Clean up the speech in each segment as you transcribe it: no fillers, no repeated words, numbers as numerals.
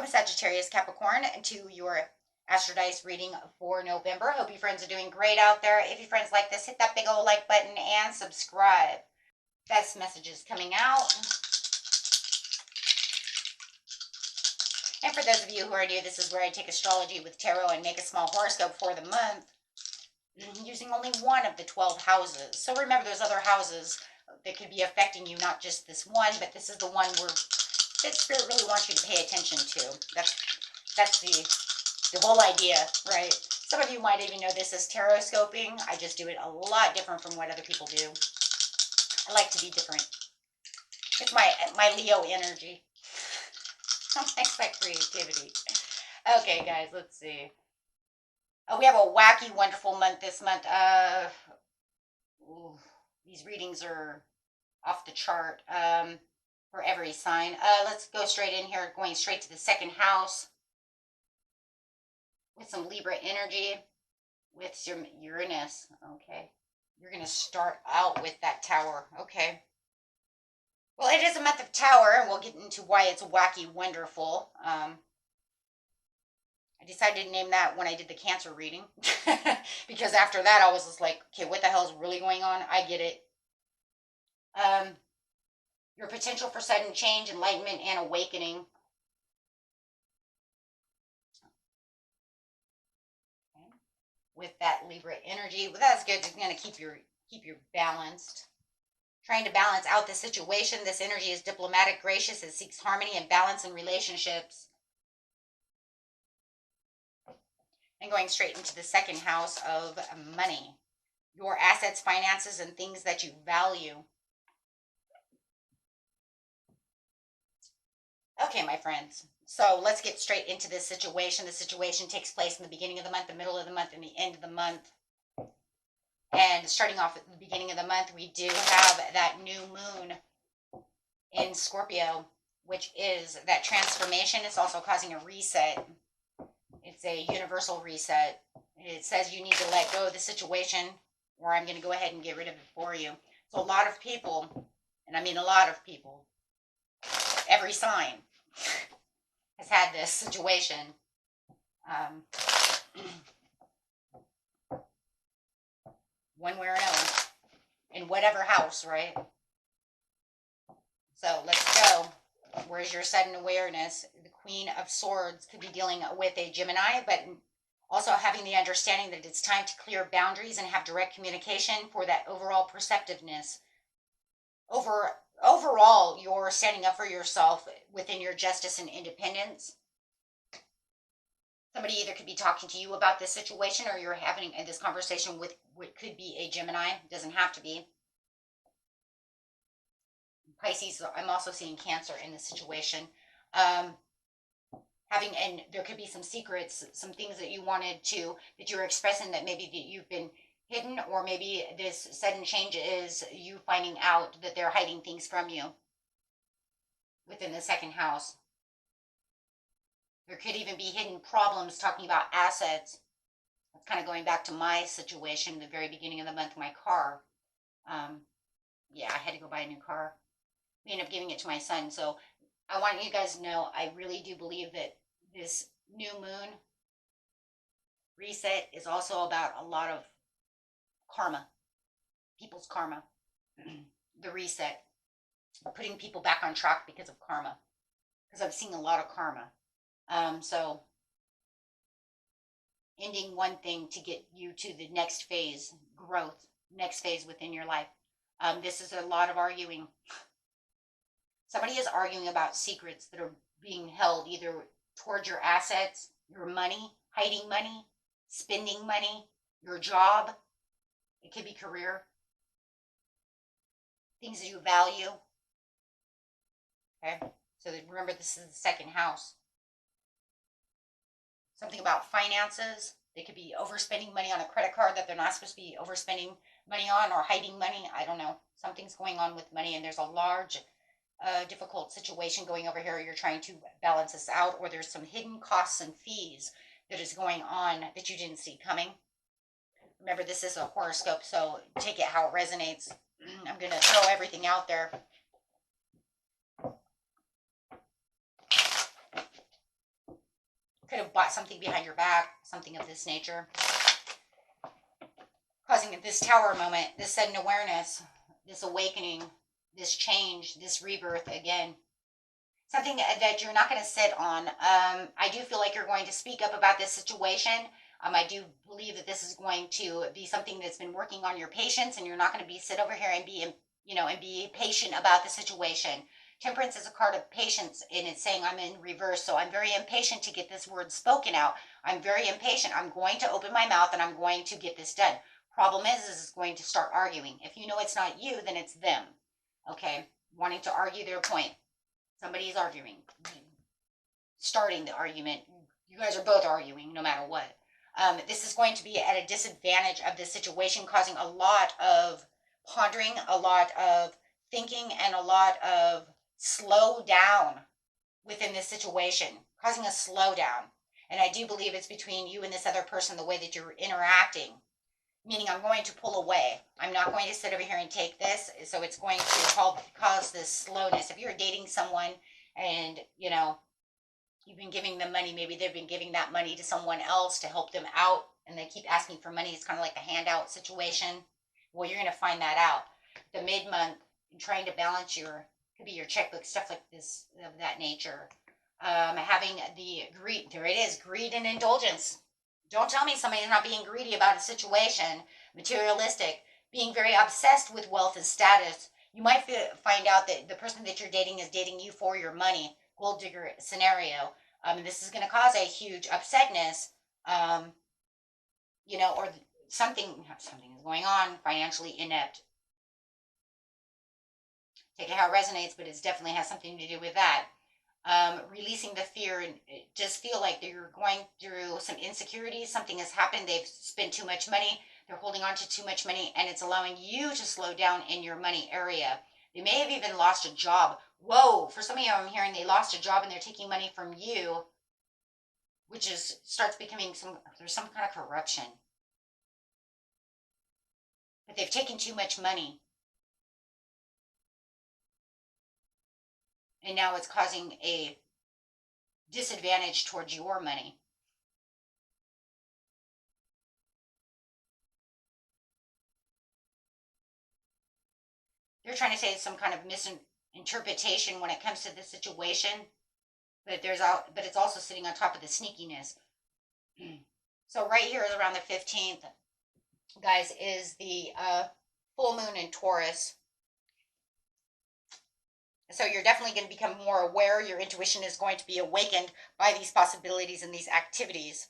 Welcome, Sagittarius, Capricorn, to your Astro Dice reading for November. Hope you friends are doing great out there. If you friends like this, hit that big old like button and subscribe. Best messages coming out. And for those of you who are new, this is where I take astrology with tarot and make a small horoscope for the month using only one of the 12 houses. So remember, there's other houses that could be affecting you, not just this one, but this is the one where Spirit really wants you to pay attention to. That's the whole idea, right? Some of you might even know this as tarot scoping. I just do it a lot different from what other people do. I like to be different. It's my Leo energy. It's my creativity. Okay, guys, let's see. Oh, we have a wacky, wonderful month this month. These readings are off the chart. For every sign. Let's go straight in here, going straight to the second house with some Libra energy with your Uranus. Okay, you're going to start out with that Tower. Okay, well, it is a month of Tower, and we'll get into why it's wacky wonderful. I decided to name that when I did the Cancer reading because after that I was just like, okay, what the hell is really going on? I get it. Your potential for sudden change, enlightenment, and awakening. Okay. With that Libra energy, well, that's good. It's going to keep you balanced. Trying to balance out the situation. This energy is diplomatic, gracious. It seeks harmony and balance in relationships. And going straight into the second house of money. Your assets, finances, and things that you value. Okay, my friends, so let's get straight into this situation. The situation takes place in the beginning of the month, the middle of the month, and the end of the month. And starting off at the beginning of the month, we do have that new moon in Scorpio, which is that transformation. It's also causing a reset. It's a universal reset. It says you need to let go of the situation, or I'm going to go ahead and get rid of it for you. So a lot of people, and I mean a lot of people, every sign has had this situation. One way or another, in whatever house, right? So let's go. Where's your sudden awareness? The Queen of Swords could be dealing with a Gemini, but also having the understanding that it's time to clear boundaries and have direct communication for that overall perceptiveness. Overall, you're standing up for yourself within your justice and independence. Somebody either could be talking to you about this situation, or you're having this conversation with what could be a Gemini. It doesn't have to be. Pisces, I'm also seeing Cancer in this situation. And there could be some secrets, some things that you wanted to, that you're expressing that maybe that you've been hidden, or maybe this sudden change is you finding out that they're hiding things from you within the second house. There could even be hidden problems talking about assets. That's kind of going back to my situation, the very beginning of the month, my car. Yeah, I had to go buy a new car. I ended up giving it to my son. So I want you guys to know, I really do believe that this new moon reset is also about a lot of karma, people's karma, the reset, putting people back on track because of karma, because I've seen a lot of karma. So ending one thing to get you to the next phase, growth, next phase within your life. This is a lot of arguing. Somebody is arguing about secrets that are being held either towards your assets, your money, hiding money, spending money, your job. It could be career, things that you value. Okay, so remember, this is the second house. Something about finances. They could be overspending money on a credit card that they're not supposed to be overspending money on, or hiding money. I don't know. Something's going on with money, and there's a large, difficult situation going over here. You're trying to balance this out, or there's some hidden costs and fees that is going on that you didn't see coming. Remember, this is a horoscope, so take it how it resonates. I'm going to throw everything out there. Could have bought something behind your back, something of this nature. Causing this tower moment, this sudden awareness, this awakening, this change, this rebirth again. Something that you're not going to sit on. I do feel like you're going to speak up about this situation. I do believe that this is going to be something that's been working on your patience, and you're not going to be sit over here and be, and be patient about the situation. Temperance is a card of patience, and it's saying I'm in reverse, so I'm very impatient to get this word spoken out. I'm very impatient. I'm going to open my mouth, and I'm going to get this done. Problem is it's going to start arguing. If you know it's not you, then it's them. Okay? Wanting to argue their point. Somebody's arguing. Starting the argument. You guys are both arguing, no matter what. This is going to be at a disadvantage of this situation, causing a lot of pondering, a lot of thinking, and a lot of slow down within this situation, causing a slowdown. And I do believe it's between you and this other person, the way that you're interacting. Meaning I'm going to pull away. I'm not going to sit over here and take this. So it's going to cause this slowness. If you're dating someone and, you've been giving them money, maybe they've been giving that money to someone else to help them out, and they keep asking for money. It's kind of like the handout situation. Well, you're going to find that out. The mid-month, trying to balance could be your checkbook, stuff like this, of that nature. Having the greed, there it is, greed and indulgence. Don't tell me somebody's not being greedy about a situation, materialistic, being very obsessed with wealth and status. You might find out that the person that you're dating is dating you for your money, gold digger scenario. This is going to cause a huge upsetness, or something is going on, financially inept. Take it how it resonates, but it definitely has something to do with that. Releasing the fear, and just feel like you're going through some insecurities. Something has happened. They've spent too much money. They're holding on to too much money, and it's allowing you to slow down in your money area. They may have even lost a job. Whoa, for some of you, I'm hearing they lost a job and they're taking money from you, which starts becoming there's some kind of corruption. But they've taken too much money. And now it's causing a disadvantage towards your money. They're trying to say it's some kind of misinterpretation when it comes to this situation, but it's also sitting on top of the sneakiness. So right here is around the 15th, guys, is the full moon in Taurus. So you're definitely going to become more aware. Your intuition is going to be awakened by these possibilities and these activities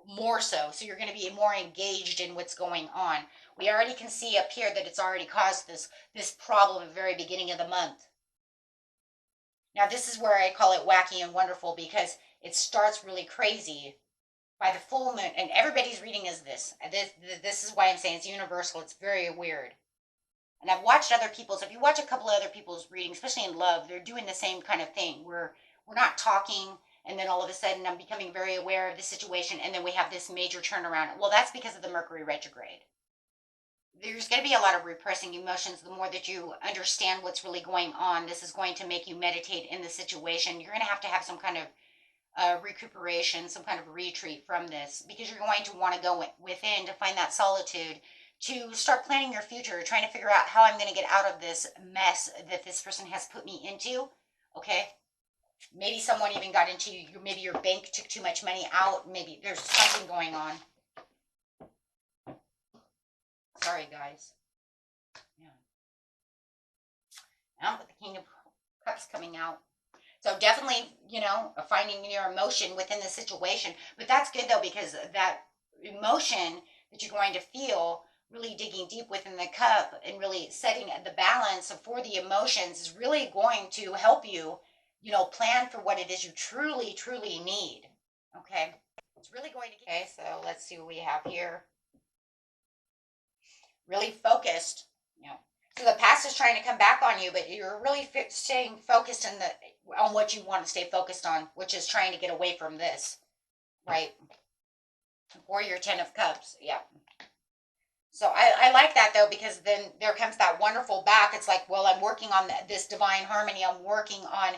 more so. So you're going to be more engaged in what's going on. We already can see up here that it's already caused this problem at the very beginning of the month. Now this is where I call it wacky and wonderful, because it starts really crazy by the full moon. And everybody's reading is this. This is why I'm saying it's universal. It's very weird. And I've watched other people's, if you watch a couple of other people's readings, especially in love, they're doing the same kind of thing where we're not talking, and then all of a sudden I'm becoming very aware of the situation, and then we have this major turnaround. Well, that's because of the Mercury retrograde. There's going to be a lot of repressing emotions. The more that you understand what's really going on, this is going to make you meditate in the situation. You're going to have some kind of recuperation, some kind of retreat from this, because you're going to want to go within to find that solitude, to start planning your future, trying to figure out how I'm going to get out of this mess that this person has put me into. Okay? Maybe someone even got into you. Maybe your bank took too much money out. Maybe there's something going on. Sorry, guys. Yeah. Now with the King of Cups coming out. So definitely, finding your emotion within the situation. But that's good, though, because that emotion that you're going to feel, really digging deep within the cup and really setting the balance for the emotions, is really going to help you, plan for what it is you truly, truly need. Okay? It's really going to. Okay, so let's see what we have here. Really focused. So the past is trying to come back on you, but you're really staying focused on what you want to stay focused on, which is trying to get away from this, right? Warrior 10 of Cups, yeah. So I like that, though, because then there comes that wonderful back. It's like, well, I'm working on this divine harmony. I'm working on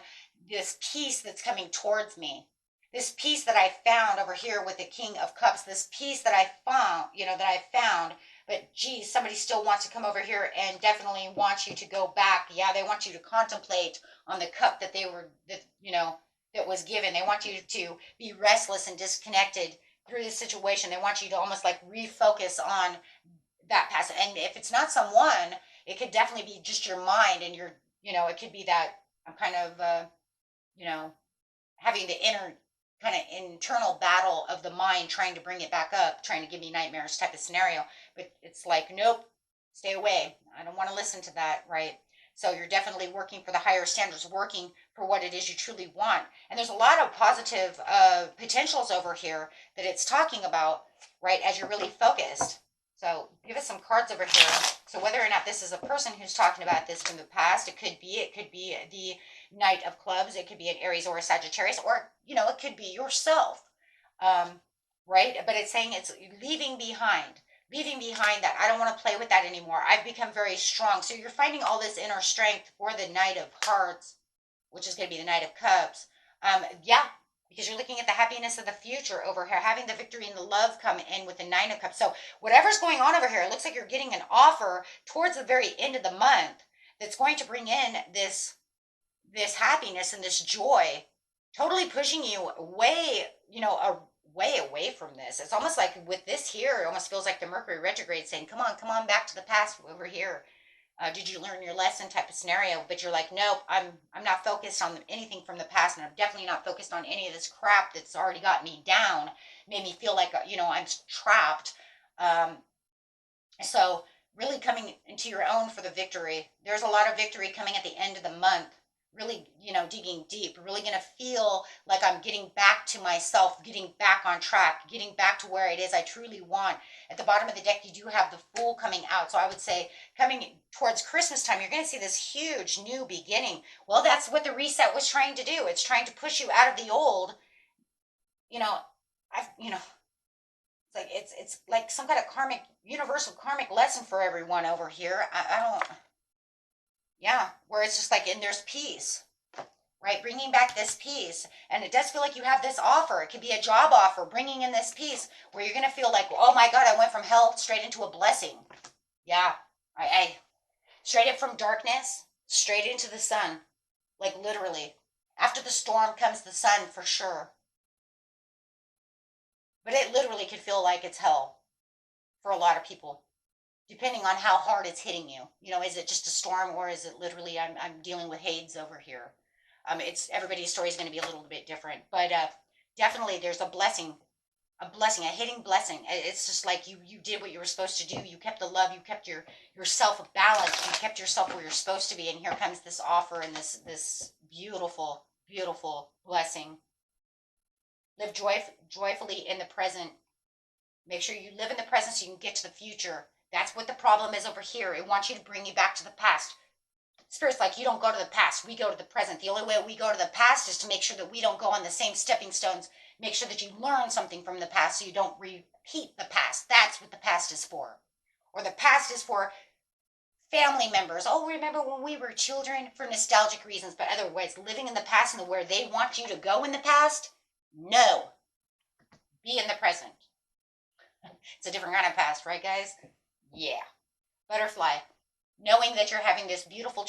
this peace that's coming towards me. this piece that I found over here with the King of Cups, this piece that I found, but geez, somebody still wants to come over here and definitely wants you to go back. Yeah, they want you to contemplate on the cup that was given. They want you to be restless and disconnected through this situation. They want you to almost like refocus on that past. And if it's not someone, it could definitely be just your mind and it could be that I'm kind of, you know, having the inner kind of internal battle of the mind trying to bring it back up, trying to give me nightmares type of scenario. But it's like, nope, stay away. I don't want to listen to that, right? So you're definitely working for the higher standards, working for what it is you truly want. And there's a lot of positive potentials over here that it's talking about, right, as you're really focused. So give us some cards over here. So whether or not this is a person who's talking about this from the past, it could be the Knight of Clubs, it could be an Aries or a Sagittarius, or, it could be yourself, right? But it's saying it's leaving behind that. I don't want to play with that anymore. I've become very strong. So you're finding all this inner strength for the Knight of Hearts, which is going to be the Knight of Cups. Yeah, because you're looking at the happiness of the future over here, having the victory and the love come in with the Nine of Cups. So whatever's going on over here, it looks like you're getting an offer towards the very end of the month that's going to bring in this happiness and this joy, totally pushing you way, way away from this. It's almost like with this here, it almost feels like the Mercury retrograde saying, come on back to the past over here. Did you learn your lesson type of scenario? But you're like, nope, I'm not focused on anything from the past, and I'm definitely not focused on any of this crap that's already got me down, made me feel like, I'm trapped. So really coming into your own for the victory. There's a lot of victory coming at the end of the month. Really, digging deep, really going to feel like I'm getting back to myself, getting back on track, getting back to where it is I truly want. At the bottom of the deck, you do have the Fool coming out. So I would say coming towards Christmas time, you're going to see this huge new beginning. Well, that's what the reset was trying to do. It's trying to push you out of the old. It's like some kind of universal karmic lesson for everyone over here. I don't. Yeah, where it's just like, and there's peace, right? Bringing back this peace. And it does feel like you have this offer. It could be a job offer, bringing in this peace where you're going to feel like, oh my God, I went from hell straight into a blessing. Yeah, I straight up from darkness, straight into the sun, like literally. After the storm comes the sun for sure. But it literally could feel like it's hell for a lot of people, depending on how hard it's hitting you. Is it just a storm, or is it literally I'm dealing with Hades over here? It's everybody's story is going to be a little bit different, but definitely there's a blessing, a hidden blessing. It's just like you did what you were supposed to do. You kept the love. You kept yourself balanced. You kept yourself where you're supposed to be. And here comes this offer and this beautiful, beautiful blessing. Live joyfully in the present. Make sure you live in the present so you can get to the future. That's what the problem is over here. It wants you to bring you back to the past. Spirit's like, you don't go to the past. We go to the present. The only way we go to the past is to make sure that we don't go on the same stepping stones. Make sure that you learn something from the past so you don't repeat the past. That's what the past is for. Or the past is for family members. Oh, remember when we were children, for nostalgic reasons. But otherwise, living in the past and where they want you to go in the past, no. Be in the present. It's a different kind of past, right, guys? Yeah. Butterfly. Knowing that you're having this beautiful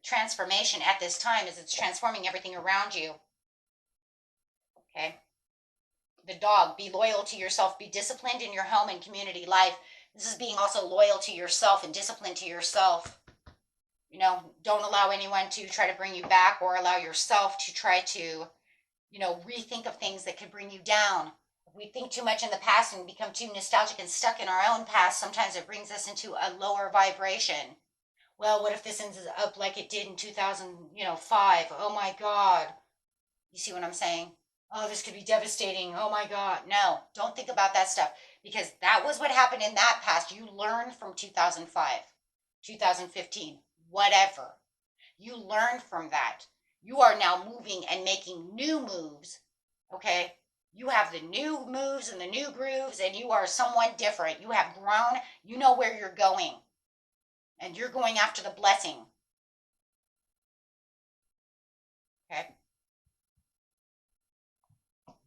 transformation at this time as it's transforming everything around you. Okay. The dog. Be loyal to yourself. Be disciplined in your home and community life. This is being also loyal to yourself and disciplined to yourself. Don't allow anyone to try to bring you back, or allow yourself to try to, rethink of things that could bring you down. We think too much in the past and become too nostalgic and stuck in our own past. Sometimes it brings us into a lower vibration. Well, what if this ends up like it did in 2005? Oh my God. You see what I'm saying? Oh, this could be devastating. Oh my God. No, don't think about that stuff, because that was what happened in that past. You learned from 2005, 2015, whatever. You learned from that. You are now moving and making new moves. Okay? You have the new moves and the new grooves, and you are someone different. You have grown. You know where you're going. And you're going after the blessing. Okay?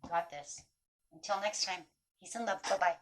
You got this. Until next time, peace and love. Bye-bye.